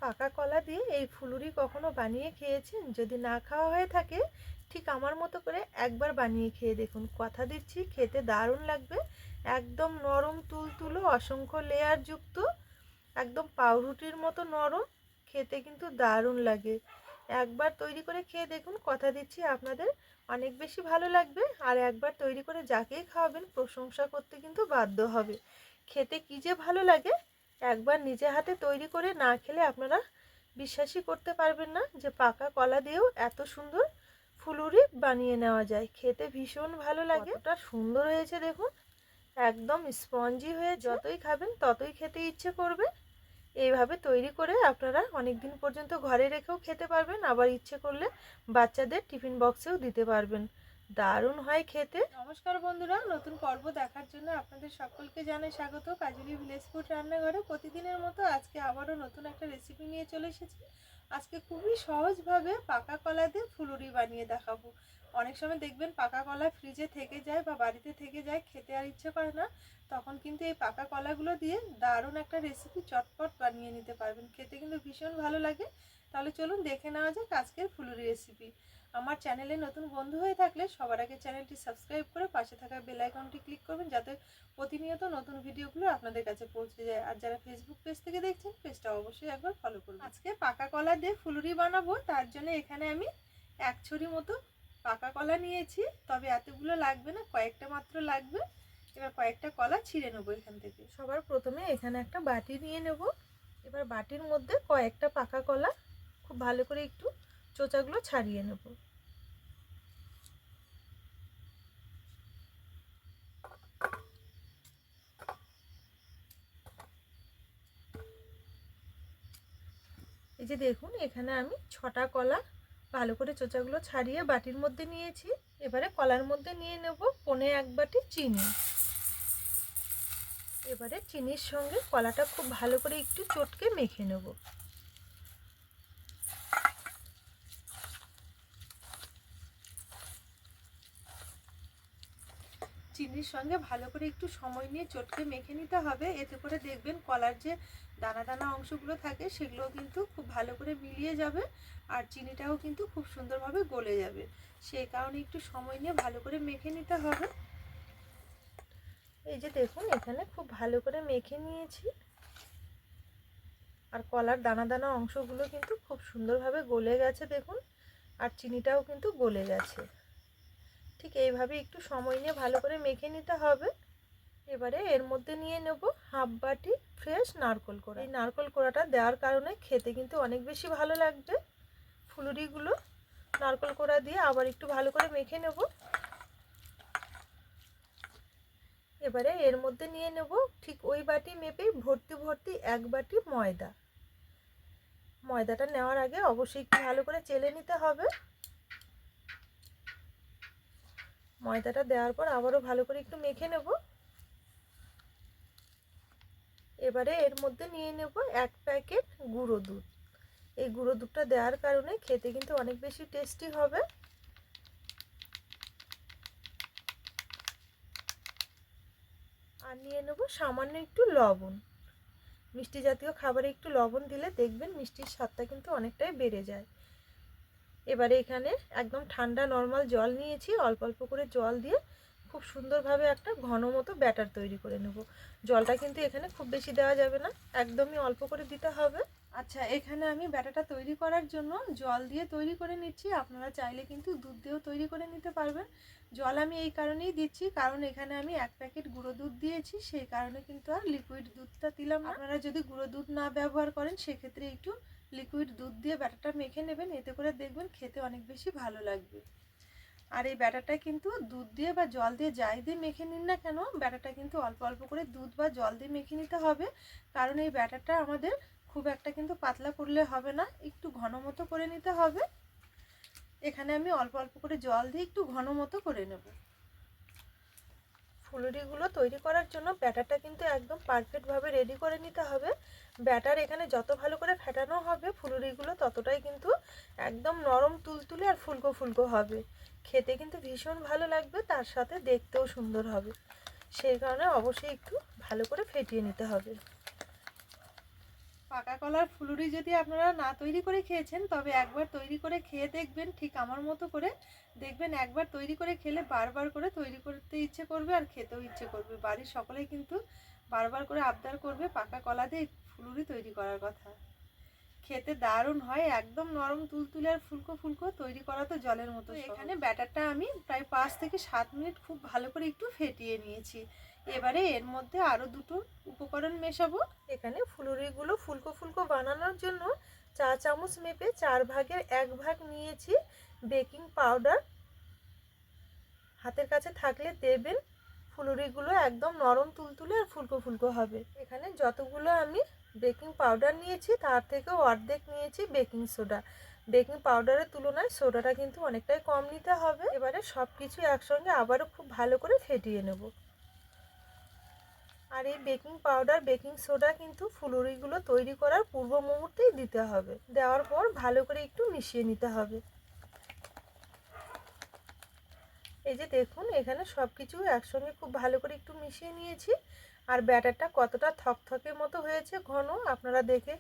পাকা কলা দিয়ে এই ফুলুরি কখনো বানিয়ে খেয়েছেন? যদি না খাওয়া হয়ে থাকে ঠিক আমার মতো করে একবার বানিয়ে খেয়ে দেখুন। কথা দিচ্ছি খেতে দারুণ লাগবে। একদম নরম তুলতুলো, অসংখ্য লেয়ার যুক্ত, একদম পাউরুটির মতো নরম, খেতে কিন্তু দারুণ লাগে। একবার তৈরি করে খেয়ে দেখুন, কথা দিচ্ছি আপনাদের অনেক বেশি ভালো লাগবে। আর একবার তৈরি করে যাকেই খাওয়াবেন প্রশংসা করতে কিন্তু বাধ্য হবে। খেতে কী যে ভালো লাগে, একবার নিজে হাতে তৈরি করে না খেলে আপনারা বিশ্বাসই করতে পারবেন না যে পাকা কলা দিয়েও এত সুন্দর ফুলুরি বানিয়ে নেওয়া যায়। খেতে ভীষণ ভালো লাগে। কতটা সুন্দর হয়েছে দেখুন, একদম স্পঞ্জি হয়ে, যতই খাবেন ততই খেতে ইচ্ছে করবে। এইভাবে তৈরি করে আপনারা অনেক দিন পর্যন্ত ঘরে রেখেও খেতে পারবেন, আবার ইচ্ছে করলে বাচ্চাদের টিফিন বক্সেও দিতে পারবেন। দারুণ হয় খেতে। নমস্কার বন্ধুরা, নতুন পর্ব দেখার জন্য আপনাদের সকলকে জানাই স্বাগত। কাজলি ভিলেজ ফুড রান্নাঘরে প্রতিদিনের মতো আজকে আবারও নতুন একটা রেসিপি নিয়ে চলে এসেছি। আজকে খুবই সহজভাবে পাকা কলা দিয়ে ফুলুরি বানিয়ে দেখাবো। অনেক সময় দেখবেন পাকা কলা ফ্রিজে থেকে যায় বা বাড়িতে থেকে যায়, খেতে আর ইচ্ছে করে না, তখন কিন্তু এই পাকা কলাগুলো দিয়ে দারুণ একটা রেসিপি চটপট বানিয়ে নিতে পারবেন। খেতে কিন্তু ভীষণ ভালো লাগে। তাহলে চলুন দেখে নেওয়া যাক আজকের ফুলুরি রেসিপি। আমার চ্যানেলে নতুন বন্ধু হয়ে থাকলে সবার আগে চ্যানেলটি সাবস্ক্রাইব করে পাশে থাকা বেল আইকনটি ক্লিক করবেন, যাতে প্রতিনিয়ত নতুন ভিডিওগুলো আপনাদের কাছে পৌঁছে যায়। আর যারা ফেসবুক পেজ থেকে দেখছেন, পেজটা অবশ্যই একবার ফলো করবেন। আজকে পাকা কলা দিয়ে ফুলুরি বানাবো, তার জন্য এখানে আমি 1 ছড়ি মতো পাকা কলা নিয়েছি। তবে এতগুলো লাগবে না, কয়েকটা মাত্র লাগবে। এবার কয়েকটা কলা ছিঁড়ে নেবো এখান থেকে। সবার প্রথমে এখানে একটা বাটি নিয়ে নেব। এবার বাটির মধ্যে কয়েকটা পাকা কলা খুব ভালো করে একটু চোচাগুলো ছাড়িয়ে নেব। এই যে দেখুন, এখানে আমি 6টা কলা ভালো করে চোচাগুলো ছাড়িয়ে বাটির মধ্যে নিয়েছি। এবারে কলার মধ্যে নিয়ে নেব 1.25 বাটি চিনি। এবারে চিনির সঙ্গে কলাটা খুব ভালো করে একটু চটকে মেখে নেব। চিনির সঙ্গে ভালো করে একটু সময় নিয়ে চটকে মেখে নিতে হবে। এতে করে দেখবেন কলার যে দানা দানা অংশগুলো থাকে সেগুলো কিন্তু খুব ভালো করে মিলিয়ে যাবে, আর চিনিটাও কিন্তু খুব সুন্দরভাবে গলে যাবে। সেই কারণে একটু সময় নিয়ে ভালো করে মেখে নিতে হবে। এই যে দেখুন, এখানে খুব ভালো করে মেখে নিয়েছি, আর কলার দানা দানা অংশগুলো কিন্তু খুব সুন্দরভাবে গলে গেছে দেখুন, আর চিনিটাও কিন্তু গলে গেছে। ঠিক এইভাবে একটু সময় নিয়ে ভালো করে মেখে নিতে হবে। এবারে এর মধ্যে নিয়ে নেব 1/2 বাটি ফ্রেশ নারকেল কোড়া। এই নারকেল কোড়াটা দেওয়ার কারণে খেতে কিন্তু অনেক বেশি ভালো লাগবে। ফুলুরিগুলো নারকেল কোড়া দিয়ে আবার একটু ভালো করে মেখে নেব। এবারে এর মধ্যে নিয়ে নেব ঠিক ওই বাটি মেপেই ভর্তি ভর্তি 1 বাটি ময়দা। ময়দাটা নেওয়ার আগে অবশ্যই একটু ভালো করে চেলে নিতে হবে। ময়দাটা দেওয়ার পর আবারও ভালো করে একটু মেখে নেব। এবারে এর মধ্যে নিয়ে নেব 1 প্যাকেট গুঁড়ো দুধ। এই গুঁড়ো দুধটা দেওয়ার কারণে খেতে কিন্তু অনেক বেশি টেস্টি হবে। আর নিয়ে নেব সামান্য একটু লবণ। মিষ্টি জাতীয় খাবারে একটু লবণ দিলে দেখবেন মিষ্টির স্বাদটা কিন্তু অনেকটাই বেড়ে যায়। এবারে এখানে একদম ঠান্ডা নর্মাল জল নিয়েছি, অল্প অল্প করে জল দিয়ে খুব সুন্দরভাবে একটা ঘন মতো ব্যাটার তৈরি করে নেব। জলটা কিন্তু এখানে খুব বেশি দেওয়া যাবে না, একদমই অল্প করে দিতে হবে। আচ্ছা, এখানে আমি ব্যাটারটা তৈরি করার জন্য জল দিয়ে তৈরি করে নিচ্ছি। আপনারা চাইলে কিন্তু দুধ দিয়েও তৈরি করে নিতে পারবেন। জল আমি এই কারণেই দিচ্ছি, কারণ এখানে আমি 1 প্যাকেট গুঁড়ো দুধ দিয়েছি, সেই কারণে কিন্তু আর লিকুইড দুধটা দিলাম না। আপনারা যদি গুঁড়ো দুধ না ব্যবহার করেন সেক্ষেত্রে একটু লিকুইড দুধ দিয়ে ব্যাটারটা মেখে নেবেন, এতে করে দেখবেন খেতে অনেক বেশি ভালো লাগবে। আর এই ব্যাটারটা কিন্তু দুধ দিয়ে বা জল দিয়ে যাই দিয়ে মেখে নিন না কেন, ব্যাটারটা কিন্তু অল্প অল্প করে দুধ বা জল দিয়ে মেখে নিতে হবে। কারণ এই ব্যাটারটা আমাদের খুব একটা কিন্তু পাতলা করলে হবে না, একটু ঘন মতো করে নিতে হবে। এখানে আমি অল্প অল্প করে জল দিয়ে একটু ঘন মতো করে নেব। ফুলুরিগুলো তৈরি করার জন্য ব্যাটারটা কিন্তু একদম পারফেক্টভাবে রেডি করে নিতে হবে। ব্যাটার এখানে যত ভালো করে ফেটানো হবে ফুলুরিগুলো ততটাই কিন্তু একদম নরম তুলতুলে আর ফুলকো ফুলকো হবে। খেতে কিন্তু ভীষণ ভালো লাগবে, তার সাথে দেখতেও সুন্দর হবে। সেই কারণে অবশ্যই একটু ভালো করে ফেটিয়ে নিতে হবে। পাকা কলার ফুলুরি যদি আপনারা না তৈরি করে খেয়েছেন, তবে একবার তৈরি করে খেয়ে দেখবেন ঠিক আমার মতো করে। দেখবেন একবার তৈরি করে খেলে বারবার করে তৈরি করতে ইচ্ছে করবে আর খেতেও ইচ্ছে করবে। বাড়ির সকলেই কিন্তু বারবার করে আবদার করবে পাকা কলা দিয়ে ফুলুরি তৈরি করার কথা। খেতে দারুণ হয়, একদম নরম তুলতুলে আর ফুলকো ফুলকো, তৈরি করা তো জলের মতো। এখানে ব্যাটারটা আমি প্রায় 5 থেকে 7 মিনিট খুব ভালো করে একটু ফেটিয়ে নিয়েছি। এবারে এর মধ্যে আরও দুটো উপকরণ মেশাবো। এখানে ফুলুরিগুলো ফুলকো ফুলকো বানানোর জন্য 4 চামচ মেপে 4 ভাগের 1 ভাগ নিয়েছি বেকিং পাউডার। হাতের কাছে থাকলে দেবেন, ফুলুরিগুলো একদম নরম তুলতুলে আর ফুলকো ফুলকো হবে। এখানে যতগুলো আমি বেকিং পাউডার নিয়েছি তার থেকেও অর্ধেক নিয়েছি বেকিং সোডা। বেকিং পাউডারের তুলনায় সোডাটা কিন্তু অনেকটাই কম নিতে হবে। এবারে সব কিছু একসঙ্গে আবারও খুব ভালো করে ফেটিয়ে নেব। আর এই বেকিং পাউডার বেকিং সোডা কিন্তু ফুলুরিগুলো তৈরি করার পূর্ব মুহূর্তেই দিতে হবে। দেওয়ার পর ভালো করে একটু মিশিয়ে নিতে হবে। এই যে দেখুন, এখানে সব কিছু একসঙ্গে খুব ভালো করে একটু মিশিয়ে নিয়েছি। আর ব্যাটারটা কতটা থকথকে মতো হয়েছে ঘন, আপনারা দেখে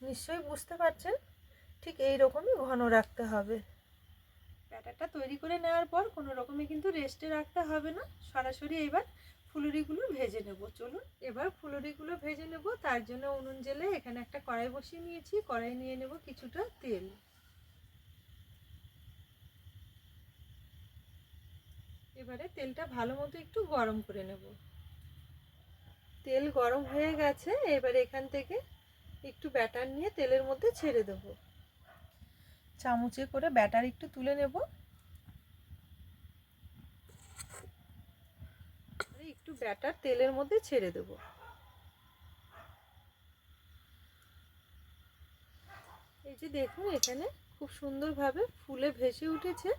নিশ্চয়ই বুঝতে পারছেন। ঠিক এই রকমই ঘন রাখতে হবে। ব্যাটারটা তৈরি করে নেওয়ার পর কোনো রকমে কিন্তু রেস্টে রাখতে হবে না, সরাসরি এবার ফুলুরিগুলো ভেজে নেব। চলুন এবার ফুলুরিগুলো ভেজে নেব। তার জন্য উনুন জ্বেলে এখানে একটা কড়াই বসিয়ে নিয়েছি। কড়াই নিয়ে নেব কিছুটা তেল। এবারে তেলটা ভালো মতো একটু গরম করে নেব। তেল গরম হয়ে গেছে। এবারে এখান থেকে একটু ব্যাটার নিয়ে তেলের মধ্যে ছেড়ে দেব। চামচে করে ব্যাটার একটু তুলে নেব। একটু ব্যাটার তেলের মধ্যে ছেড়ে দেব। এই যে দেখুন, এখানে খুব সুন্দরভাবে ফুলে ভেসে উঠেছে।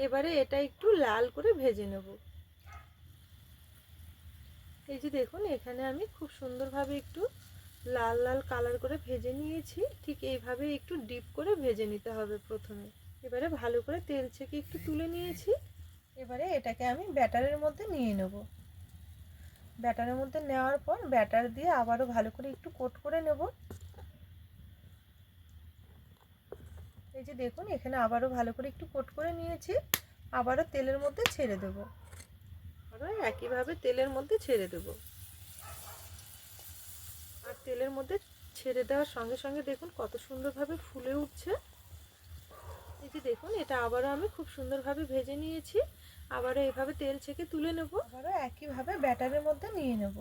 এবারে এটা একটু লাল করে ভেজে নেব। এই যে দেখুন, এখানে আমি খুব সুন্দরভাবে একটু লাল লাল কালার করে ভেজে নিয়েছি। ঠিক এইভাবে একটু ডিপ করে ভেজে নিতে হবে প্রথমে। এবারে ভালো করে তেল ছেঁকে একটু তুলে নিয়েছি। এবারে এটাকে আমি ব্যাটারের মধ্যে নিয়ে নেব। ব্যাটারের মধ্যে নেওয়ার পর ব্যাটার দিয়ে আবারও ভালো করে একটু কোট করে নেব। এই যে দেখুন, এখানে আবারও ভালো করে একটু কোট করে নিয়েছি। আবারও তেলের মধ্যে ছেড়ে দেব। আবার একইভাবে তেলের মধ্যে ছেড়ে দেব। আর তেলের মধ্যে ছেড়ে দেওয়ার সঙ্গে সঙ্গে দেখুন কত সুন্দরভাবে ফুলে উঠছে। এই যে দেখুন, এটা আবারও আমি খুব সুন্দরভাবে ভেজে নিয়েছি। আবারও এভাবে তেল ছেঁকে তুলে নেব। আবারও একইভাবে ব্যাটারের মধ্যে নিয়ে নেব।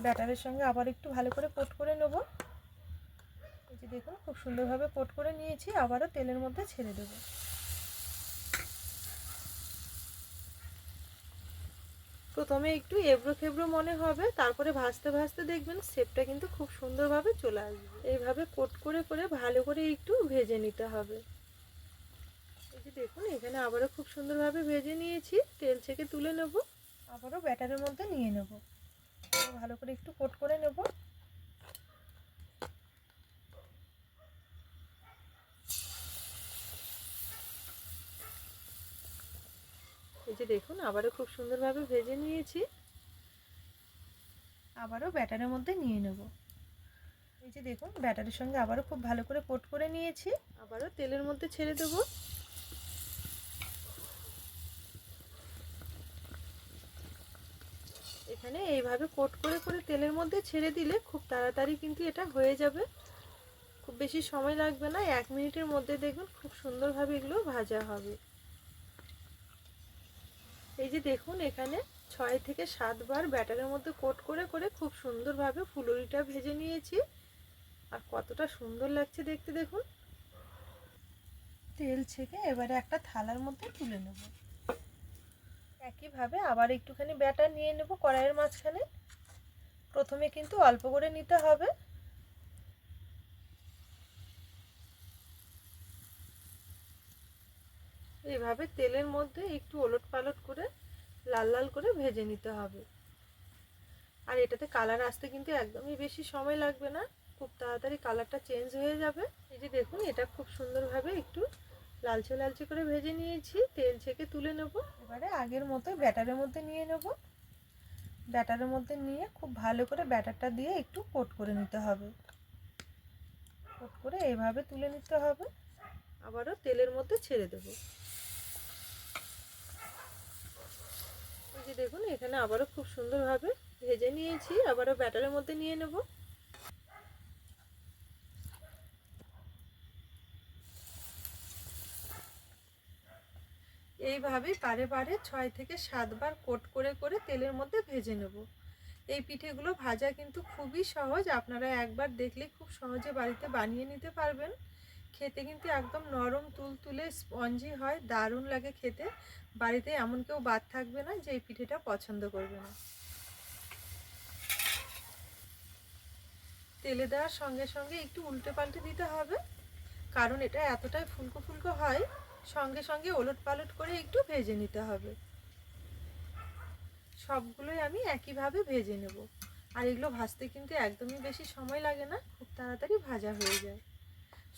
ব্যাটারের সঙ্গে আবার একটু ভালো করে কোট করে নেব। এই যে দেখুন, খুব সুন্দরভাবে কোট করে নিয়েছি। আবারও তেলের মধ্যে ছেড়ে দেব। প্রথমে একটু এবড়ো খেবড়ো মনে হবে, তারপরে ভাজতে ভাজতে দেখবেন শেপটা কিন্তু খুব সুন্দরভাবে চলে আসবে। এইভাবে কোট করে করে ভালো করে একটু ভেজে নিতে হবে। এই যে দেখুন, এখানে আবারও খুব সুন্দরভাবে ভেজে নিয়েছি। তেল ছেঁকে তুলে নেব। আবারও ব্যাটারের মধ্যে নিয়ে নেব। ভালো করে একটু কোট করে নেব। এই যে দেখুন, আবারও খুব সুন্দরভাবে ভেজে নিয়েছি। আবারও ব্যাটারের মধ্যে নিয়ে নেব। এই যে দেখুন, ব্যাটারের সঙ্গে আবারও খুব ভালো করে কোট করে নিয়েছি। আবারও তেলের মধ্যে ছেড়ে দেব। এখানে এইভাবে কোট করে করে তেলের মধ্যে ছেড়ে দিলে খুব তাড়াতাড়ি কিন্তু এটা হয়ে যাবে। খুব বেশি সময় লাগবে না, 1 মিনিটের মধ্যে দেখুন খুব সুন্দরভাবে এগুলো ভাজা হবে। এই যে দেখুন, এখানে 6 থেকে 7 বার ব্যাটারের মধ্যে কোট করে করে খুব সুন্দরভাবে ফুলুরিটা ভেজে নিয়েছি। আর কতটা সুন্দর লাগছে দেখতে দেখুন। তেল ছেঁকে এবারে একটা থালার মধ্যে তুলে নেব। একইভাবে আবার একটুখানি ব্যাটার নিয়ে নেব কড়াইয়ের মাঝখানে। প্রথমে কিন্তু অল্প করে নিতে হবে। এইভাবে তেলের মধ্যে একটু ওলট পালট করে লাল লাল করে ভেজে নিতে হবে। আর এটাতে কালার আসতে কিন্তু একদমই বেশি সময় লাগবে না, খুব তাড়াতাড়ি কালারটা চেঞ্জ হয়ে যাবে। এই যে দেখুন, এটা খুব সুন্দরভাবে একটু লালচে লালচে করে ভেজে নিয়েছি। তেল ছেঁকে তুলে নেব। এবারে আগের মতো ব্যাটারের মধ্যে নিয়ে নেব। ব্যাটারের মধ্যে নিয়ে খুব ভালো করে ব্যাটারটা দিয়ে একটু কোট করে নিতে হবে। কোট করে এইভাবে তুলে নিতে হবে। আবারও তেলের মধ্যে ছেড়ে দেব। এই যে দেখুন এখানে আবারও খুব সুন্দরভাবে ভেজে নিয়েছি। আবারও ব্যাটারের মধ্যে নিয়ে নেব। এইভাবেই বারে বারে 6 থেকে 7 বার কোট করে করে তেলের মধ্যে ভেজে নেব। এই পিঠেগুলো ভাজা কিন্তু খুবই সহজ, আপনারা একবার দেখলে খুব সহজে বাড়িতে বানিয়ে নিতে পারবেন। খেতে কিন্তু একদম নরম তুলতুলে স্পঞ্জি হয়, দারুণ লাগে খেতে। বাড়িতে এমন কেউ বাদ থাকবে না যে এই পিঠেটা পছন্দ করবে না। তেলে দেওয়ার সঙ্গে সঙ্গে একটু উল্টে পাল্টে দিতে হবে, কারণ এটা এতটাই ফুলকো ফুলকো হয়, সঙ্গে সঙ্গে ওলট পালট করে একটু ভেজে নিতে হবে। সবগুলোই আমি একইভাবে ভেজে নেব। আর এগুলো ভাজতে কিন্তু একদমই বেশি সময় লাগে না, খুব তাড়াতাড়ি ভাজা হয়ে যায়।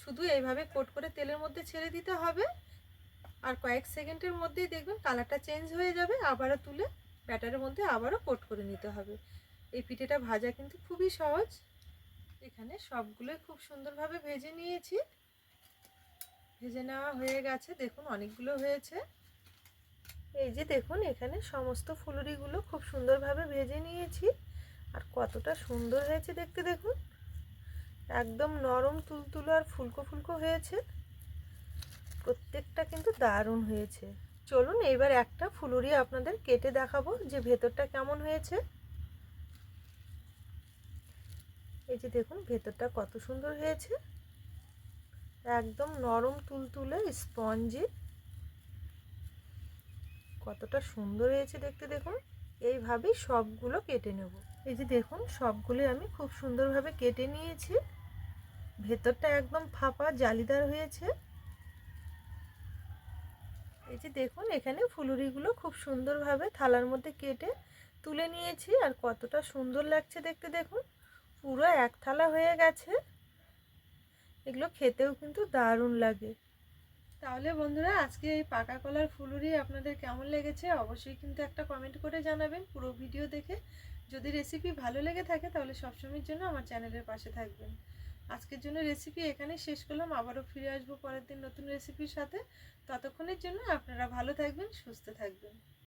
শুধু এইভাবে কোট করে তেলের মধ্যে ছেড়ে দিতে হবে, আর কয়েক সেকেন্ডের মধ্যেই দেখবেন কালারটা চেঞ্জ হয়ে যাবে। আবারও তুলে ব্যাটারের মধ্যে আবারও কোট করে নিতে হবে। এই পিঠেটা ভাজা কিন্তু খুবই সহজ। এখানে সবগুলোই খুব সুন্দরভাবে ভেজে নিয়েছি। ভেজে নেওয়া হয়ে গেছে, দেখুন অনেকগুলো হয়েছে। এই যে দেখুন এখানে সমস্ত ফুলুরিগুলো খুব সুন্দরভাবে ভেজে নিয়েছি। আর কতটা সুন্দর হয়েছে দেখতে দেখুন, একদম নরম তুলতুলো আর ফুলকো ফুলকো হয়েছে। প্রত্যেকটা কিন্তু দারুণ হয়েছে। চলুন এবার একটা ফুলুরি আপনাদের কেটে দেখাবো যে ভেতরটা কেমন হয়েছে। এই যে দেখুন ভেতরটা কত সুন্দর হয়েছে, একদম নরম তুলতুলে স্পঞ্জি, কতটা সুন্দর হয়েছে দেখতে দেখুন। এইভাবেই সবগুলো কেটে নেব। এই যে দেখুন সবগুলো আমি খুব সুন্দরভাবে কেটে নিয়েছি। ভেতরটা একদম ফাঁপা জালিদার হয়েছে। এই যে দেখুন এখানে ফুলুরিগুলো খুব সুন্দরভাবে থালার মধ্যে কেটে তুলে নিয়েছি। আর কতটা সুন্দর লাগছে দেখতে দেখুন, পুরো এক থালা হয়ে গেছে। এগুলো খেতেও কিন্তু দারুণ লাগে। তাহলে বন্ধুরা আজকে এই পাকা কলার ফুলুরি আপনাদের কেমন লেগেছে অবশ্যই কিন্তু একটা কমেন্ট করে জানাবেন পুরো ভিডিও দেখে। যদি রেসিপি ভালো লেগে থাকে তাহলে সবসময়ের জন্য আমার চ্যানেলের পাশে থাকবেন। আজকের জন্য রেসিপি এখানেই শেষ করলাম, আবারও ফিরে আসবো পরের দিন নতুন রেসিপির সাথে। ততক্ষণের জন্য আপনারা ভালো থাকবেন, সুস্থ থাকবেন।